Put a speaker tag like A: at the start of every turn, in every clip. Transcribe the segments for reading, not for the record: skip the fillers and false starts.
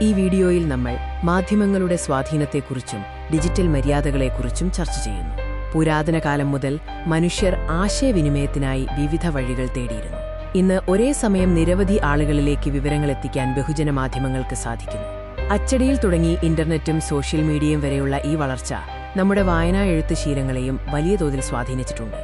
A: ഈ വീഡിയോയിൽ നമ്മൾ മാധ്യമങ്ങളുടെ സ്വാധീനത്തെക്കുറിച്ചും ഡിജിറ്റൽ മര്യാദകളെക്കുറിച്ചും ചർച്ച ചെയ്യുന്നു. പുരാതന കാലം മുതൽ മനുഷ്യർ ആശയവിനിമയത്തിനായി വിവിധ വഴികൾ തേടിയിരുന്നു. ഇന്ന് ഒരേ സമയം നിരവധി ആളുകളിലേക്ക് വിവരങ്ങൾ എത്തിക്കാൻ ബഹുജന മാധ്യമങ്ങൾക്ക് സാധിക്കുന്നു. അച്ചടിയിൽ തുടങ്ങി ഇന്റർനെറ്റും സോഷ്യൽ മീഡിയയും വരെയുള്ള ഈ വളർച്ച നമ്മുടെ വായനാ എഴുത്ത് ശീലങ്ങളെയും വലിയ തോതിൽ സ്വാധീനിച്ചിട്ടുണ്ട്.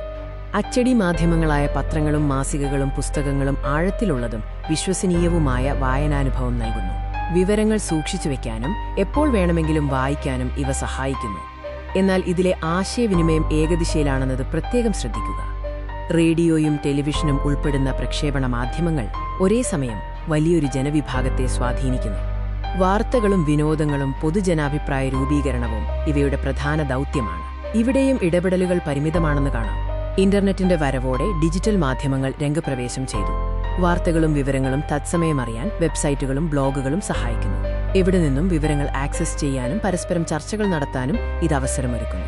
A: അച്ചടി മാധ്യമങ്ങളായ പത്രങ്ങളും മാസികകളും പുസ്തകങ്ങളും ആഴത്തിലുള്ളതും വിശ്വസനീയവുമായ വായനാനുഭവം നൽകുന്നു. വിവരങ്ങൾ സൂക്ഷിച്ചുവെക്കാനും എപ്പോൾ വേണമെങ്കിലും വായിക്കാനും ഇവ സഹായിക്കുന്നു. എന്നാൽ ഇതിലെ ആശയവിനിമയം ഏകദിശയിലാണെന്നത് പ്രത്യേകം ശ്രദ്ധിക്കുക. റേഡിയോയും ടെലിവിഷനും ഉൾപ്പെടുന്ന പ്രക്ഷേപണ മാധ്യമങ്ങൾ ഒരേ സമയം വലിയൊരു ജനവിഭാഗത്തെ സ്വാധീനിക്കുന്നു. വാർത്തകളും വിനോദങ്ങളും പൊതുജനാഭിപ്രായ രൂപീകരണവും ഇവയുടെ പ്രധാന ദൗത്യമാണ്. ഇവിടെയും ഇടപെടലുകൾ പരിമിതമാണെന്ന് കാണാം. ഇന്റർനെറ്റിന്റെ വരവോടെ ഡിജിറ്റൽ മാധ്യമങ്ങൾ രംഗപ്രവേശം ചെയ്തു. വാർത്തകളും വിവരങ്ങളും തത്സമയം അറിയാൻ വെബ്സൈറ്റുകളും ബ്ലോഗുകളും സഹായിക്കുന്നു. ഇവിടെ നിന്നും വിവരങ്ങൾ ആക്സസ് ചെയ്യാനും പരസ്പരം ചർച്ചകൾ നടത്താനും ഇത് അവസരമൊരുക്കുന്നു.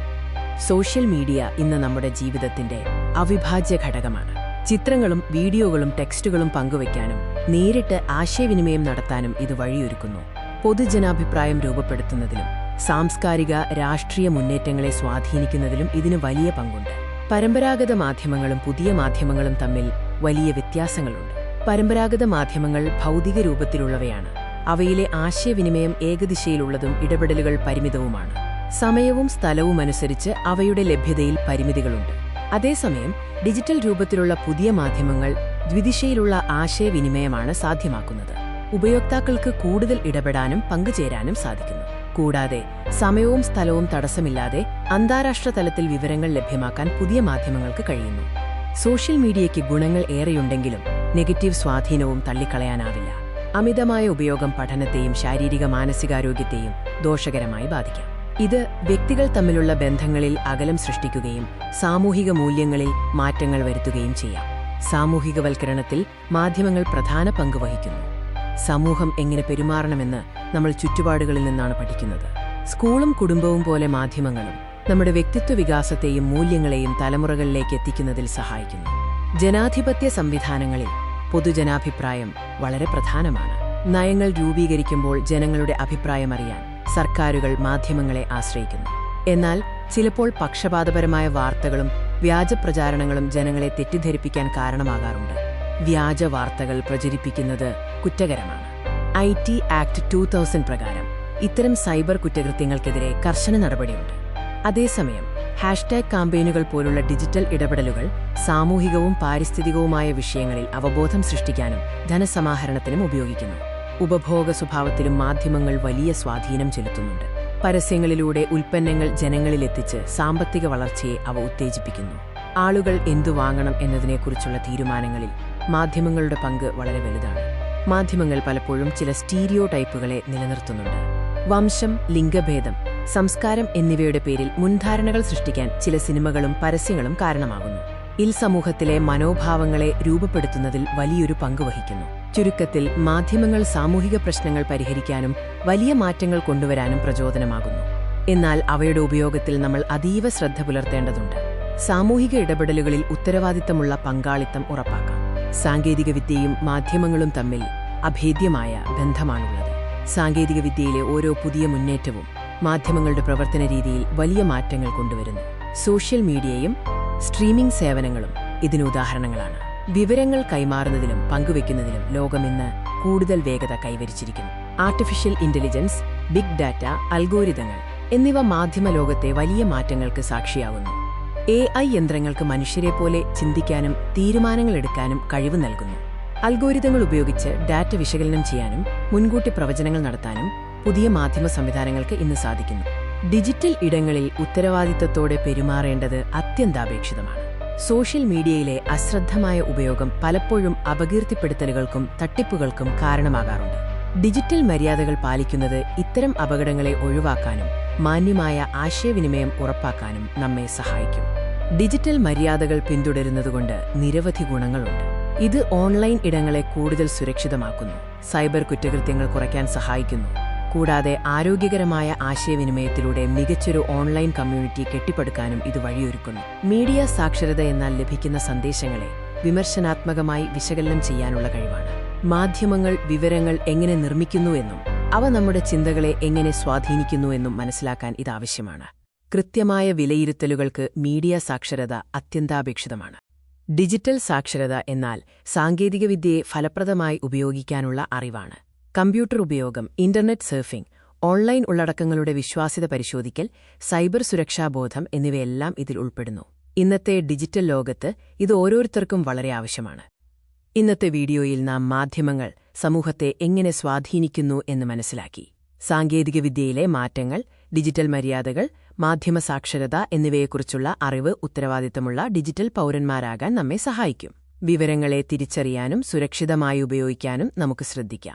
A: സോഷ്യൽ മീഡിയ ഇന്ന് നമ്മുടെ ജീവിതത്തിന്റെ അവിഭാജ്യ ഘടകമാണ്. ചിത്രങ്ങളും വീഡിയോകളും ടെക്സ്റ്റുകളും പങ്കുവയ്ക്കാനും നേരിട്ട് ആശയവിനിമയം നടത്താനും ഇത് വഴിയൊരുക്കുന്നു. പൊതുജനാഭിപ്രായം രൂപപ്പെടുത്തുന്നതിലും സാംസ്കാരിക രാഷ്ട്രീയ മുന്നേറ്റങ്ങളെ സ്വാധീനിക്കുന്നതിലും ഇതിന് വലിയ പങ്കുണ്ട്. പരമ്പരാഗത മാധ്യമങ്ങളും പുതിയ മാധ്യമങ്ങളും തമ്മിൽ വലിയ വ്യത്യാസങ്ങളുണ്ട്. പരമ്പരാഗത മാധ്യമങ്ങൾ ഭൗതിക രൂപത്തിലുള്ളവയാണ്. അവയിലെ ആശയവിനിമയം ഏകദിശയിലുള്ളതും ഇടപെടലുകൾ പരിമിതവുമാണ്. സമയവും സ്ഥലവും അനുസരിച്ച് അവയുടെ ലഭ്യതയിൽ പരിമിതികളുണ്ട്. അതേസമയം ഡിജിറ്റൽ രൂപത്തിലുള്ള പുതിയ മാധ്യമങ്ങൾ ദ്വിദിശയിലുള്ള ആശയവിനിമയമാണ് സാധ്യമാക്കുന്നത്. ഉപയോക്താക്കൾക്ക് കൂടുതൽ ഇടപെടാനും പങ്കുചേരാനും സാധിക്കുന്നു. കൂടാതെ സമയവും സ്ഥലവും തടസ്സമില്ലാതെ അന്താരാഷ്ട്ര തലത്തിൽ വിവരങ്ങൾ ലഭ്യമാക്കാൻ പുതിയ മാധ്യമങ്ങൾക്ക് കഴിയുന്നു. സോഷ്യൽ മീഡിയയ്ക്ക് ഗുണങ്ങൾ ഏറെയുണ്ടെങ്കിലും നെഗറ്റീവ് സ്വാധീനവും തള്ളിക്കളയാനാവില്ല. അമിതമായ ഉപയോഗം പഠനത്തെയും ശാരീരിക മാനസികാരോഗ്യത്തെയും ദോഷകരമായി ബാധിക്കാം. ഇത് വ്യക്തികൾ തമ്മിലുള്ള ബന്ധങ്ങളിൽ അകലം സൃഷ്ടിക്കുകയും സാമൂഹിക മൂല്യങ്ങളിൽ മാറ്റങ്ങൾ വരുത്തുകയും ചെയ്യാം. സാമൂഹികവൽക്കരണത്തിൽ മാധ്യമങ്ങൾ പ്രധാന പങ്ക് വഹിക്കുന്നു. സമൂഹം എങ്ങനെ പെരുമാറണമെന്ന് നമ്മൾ ചുറ്റുപാടുകളിൽ നിന്നാണ് പഠിക്കുന്നത്. സ്കൂളും കുടുംബവും പോലെ മാധ്യമങ്ങളും നമ്മുടെ വ്യക്തിത്വ വികാസത്തെയും മൂല്യങ്ങളെയും തലമുറകളിലേക്ക് എത്തിക്കുന്നതിൽ സഹായിക്കുന്നു. ജനാധിപത്യ സംവിധാനങ്ങളിൽ പൊതുജനാഭിപ്രായം വളരെ പ്രധാനമാണ്. നയങ്ങൾ രൂപീകരിക്കുമ്പോൾ ജനങ്ങളുടെ അഭിപ്രായമറിയാൻ സർക്കാരുകൾ മാധ്യമങ്ങളെ ആശ്രയിക്കുന്നു. എന്നാൽ ചിലപ്പോൾ പക്ഷപാതപരമായ വാർത്തകളും വ്യാജപ്രചാരണങ്ങളും ജനങ്ങളെ തെറ്റിദ്ധരിപ്പിക്കാൻ കാരണമാകാറുണ്ട്. വ്യാജ വാർത്തകൾ പ്രചരിപ്പിക്കുന്നത് കുറ്റകരമാണ്. IT ആക്ട് 2000 പ്രകാരം ഇത്തരം സൈബർ കുറ്റകൃത്യങ്ങൾക്കെതിരെ കർശന നടപടിയുണ്ട്. അതേസമയം ഹാഷ്ടാഗ് കാമ്പയിനുകൾ പോലുള്ള ഡിജിറ്റൽ ഇടപെടലുകൾ സാമൂഹികവും പാരിസ്ഥിതികവുമായ വിഷയങ്ങളിൽ അവബോധം സൃഷ്ടിക്കാനും ധനസമാഹരണത്തിനും ഉപയോഗിക്കുന്നു. ഉപഭോഗ സ്വഭാവത്തിലും മാധ്യമങ്ങൾ വലിയ സ്വാധീനം ചെലുത്തുന്നുണ്ട്. പരസ്യങ്ങളിലൂടെ ഉൽപ്പന്നങ്ങൾ ജനങ്ങളിലെത്തിച്ച് സാമ്പത്തിക വളർച്ചയെ അവ ഉത്തേജിപ്പിക്കുന്നു. ആളുകൾ എന്തു വാങ്ങണം എന്നതിനെക്കുറിച്ചുള്ള തീരുമാനങ്ങളിൽ മാധ്യമങ്ങളുടെ പങ്ക് വളരെ വലുതാണ്. മാധ്യമങ്ങൾ പലപ്പോഴും ചില സ്റ്റീരിയോ ടൈപ്പുകളെ നിലനിർത്തുന്നുണ്ട്. വംശം, ലിംഗഭേദം, സംസ്കാരം എന്നിവയുടെ പേരിൽ മുൻധാരണകൾ സൃഷ്ടിക്കാൻ ചില സിനിമകളും പരസ്യങ്ങളും കാരണമാകുന്നു. സമൂഹത്തിലെ മനോഭാവങ്ങളെ രൂപപ്പെടുത്തുന്നതിൽ വലിയൊരു പങ്ക് വഹിക്കുന്നു. ചുരുക്കത്തിൽ മാധ്യമങ്ങൾ സാമൂഹിക പ്രശ്നങ്ങൾ പരിഹരിക്കാനും വലിയ മാറ്റങ്ങൾ കൊണ്ടുവരാനും പ്രചോദനമാകുന്നു. എന്നാൽ അവയുടെ ഉപയോഗത്തിൽ നമ്മൾ അതീവ ശ്രദ്ധ പുലർത്തേണ്ടതുണ്ട്. സാമൂഹിക ഇടപെടലുകളിൽ ഉത്തരവാദിത്തമുള്ള പങ്കാളിത്തം ഉറപ്പാക്കാം. സാങ്കേതികവിദ്യയും മാധ്യമങ്ങളും തമ്മിൽ അഭേദ്യമായ ബന്ധമാണുള്ളത്. സാങ്കേതികവിദ്യയിലെ ഓരോ പുതിയ മുന്നേറ്റവും മാധ്യമങ്ങളുടെ പ്രവർത്തന രീതിയിൽ വലിയ മാറ്റങ്ങൾ കൊണ്ടുവരുന്നു. സോഷ്യൽ മീഡിയയും സ്ട്രീമിംഗ് സേവനങ്ങളും ഇതിന് ഉദാഹരണങ്ങളാണ്. വിവരങ്ങൾ കൈമാറുന്നതിലും പങ്കുവയ്ക്കുന്നതിലും ലോകം ഇന്ന് കൂടുതൽ വേഗത കൈവരിച്ചിരിക്കുന്നു. ആർട്ടിഫിഷ്യൽ ഇന്റലിജൻസ്, ബിഗ് ഡാറ്റ, അൽഗോരിതങ്ങൾ എന്നിവ മാധ്യമ ലോകത്തെ വലിയ മാറ്റങ്ങൾക്ക് സാക്ഷിയാവുന്നു. AI യന്ത്രങ്ങൾക്ക് മനുഷ്യരെപ്പോലെ ചിന്തിക്കാനും തീരുമാനങ്ങളെടുക്കാനും കഴിവ് നൽകുന്നു. അൽഗോരിതങ്ങൾ ഉപയോഗിച്ച് ഡാറ്റ വിശകലനം ചെയ്യാനും മുൻകൂട്ടി പ്രവചനങ്ങൾ നടത്താനും പുതിയ മാധ്യമ സംവിധാനങ്ങൾക്ക് ഇന്ന് സാധിക്കുന്നു. ഡിജിറ്റൽ ഇടങ്ങളിൽ ഉത്തരവാദിത്തത്തോടെ പെരുമാറേണ്ടത് അത്യന്താപേക്ഷിതമാണ്. സോഷ്യൽ മീഡിയയിലെ അശ്രദ്ധമായ ഉപയോഗം പലപ്പോഴും അപകീർത്തിപ്പെടുത്തലുകൾക്കും തട്ടിപ്പുകൾക്കും കാരണമാകാറുണ്ട്. ഡിജിറ്റൽ മര്യാദകൾ പാലിക്കുന്നത് ഇത്തരം അപകടങ്ങളെ ഒഴിവാക്കാനും മാന്യമായ ആശയവിനിമയം ഉറപ്പാക്കാനും നമ്മെ സഹായിക്കും. ഡിജിറ്റൽ മര്യാദകൾ പിന്തുടരുന്നതുകൊണ്ട് നിരവധി ഗുണങ്ങളുണ്ട്. ഇത് ഓൺലൈൻ ഇടങ്ങളെ കൂടുതൽ സുരക്ഷിതമാക്കുന്നു, സൈബർ കുറ്റകൃത്യങ്ങൾ കുറയ്ക്കാൻ സഹായിക്കുന്നു. കൂടാതെ ആരോഗ്യകരമായ ആശയവിനിമയത്തിലൂടെ മികച്ചൊരു ഓൺലൈൻ കമ്മ്യൂണിറ്റി കെട്ടിപ്പടുക്കാനും ഇത് വഴിയൊരുക്കുന്നു. മീഡിയ സാക്ഷരത എന്നാൽ ലഭിക്കുന്ന സന്ദേശങ്ങളെ വിമർശനാത്മകമായി വിശകലനം ചെയ്യാനുള്ള കഴിവാണ്. മാധ്യമങ്ങൾ വിവരങ്ങൾ എങ്ങനെ നിർമ്മിക്കുന്നുവെന്നും അവ നമ്മുടെ ചിന്തകളെ എങ്ങനെ സ്വാധീനിക്കുന്നുവെന്നും മനസ്സിലാക്കാൻ ഇതാവശ്യമാണ്. കൃത്യമായ വിലയിരുത്തലുകൾക്ക് മീഡിയ സാക്ഷരത അത്യന്താപേക്ഷിതമാണ്. ഡിജിറ്റൽ സാക്ഷരത എന്നാൽ സാങ്കേതികവിദ്യയെ ഫലപ്രദമായി ഉപയോഗിക്കാനുള്ള അറിവാണ്. കമ്പ്യൂട്ടർ ഉപയോഗം, ഇന്റർനെറ്റ് സർഫിംഗ്, ഓൺലൈൻ ഉള്ളടക്കങ്ങളുടെ വിശ്വാസ്യത പരിശോധിക്കൽ, സൈബർ സുരക്ഷാബോധം എന്നിവയെല്ലാം ഇതിൽ ഉൾപ്പെടുന്നു. ഇന്നത്തെ ഡിജിറ്റൽ ലോകത്ത് ഇത് ഓരോരുത്തർക്കും വളരെ ആവശ്യമാണ്. ഇന്നത്തെ വീഡിയോയിൽ നാം മാധ്യമങ്ങൾ സമൂഹത്തെ എങ്ങനെ സ്വാധീനിക്കുന്നു എന്ന് മനസ്സിലാക്കി. സാങ്കേതികവിദ്യയിലെ മാറ്റങ്ങൾ, ഡിജിറ്റൽ മര്യാദകൾ, മാധ്യമ സാക്ഷരത എന്നിവയെക്കുറിച്ചുള്ള അറിവ് ഉത്തരവാദിത്തമുള്ള ഡിജിറ്റൽ പൗരന്മാരാകാൻ നമ്മെ സഹായിക്കും. വിവരങ്ങളെ തിരിച്ചറിയാനും സുരക്ഷിതമായി ഉപയോഗിക്കാനും നമുക്ക് ശ്രദ്ധിക്കാം.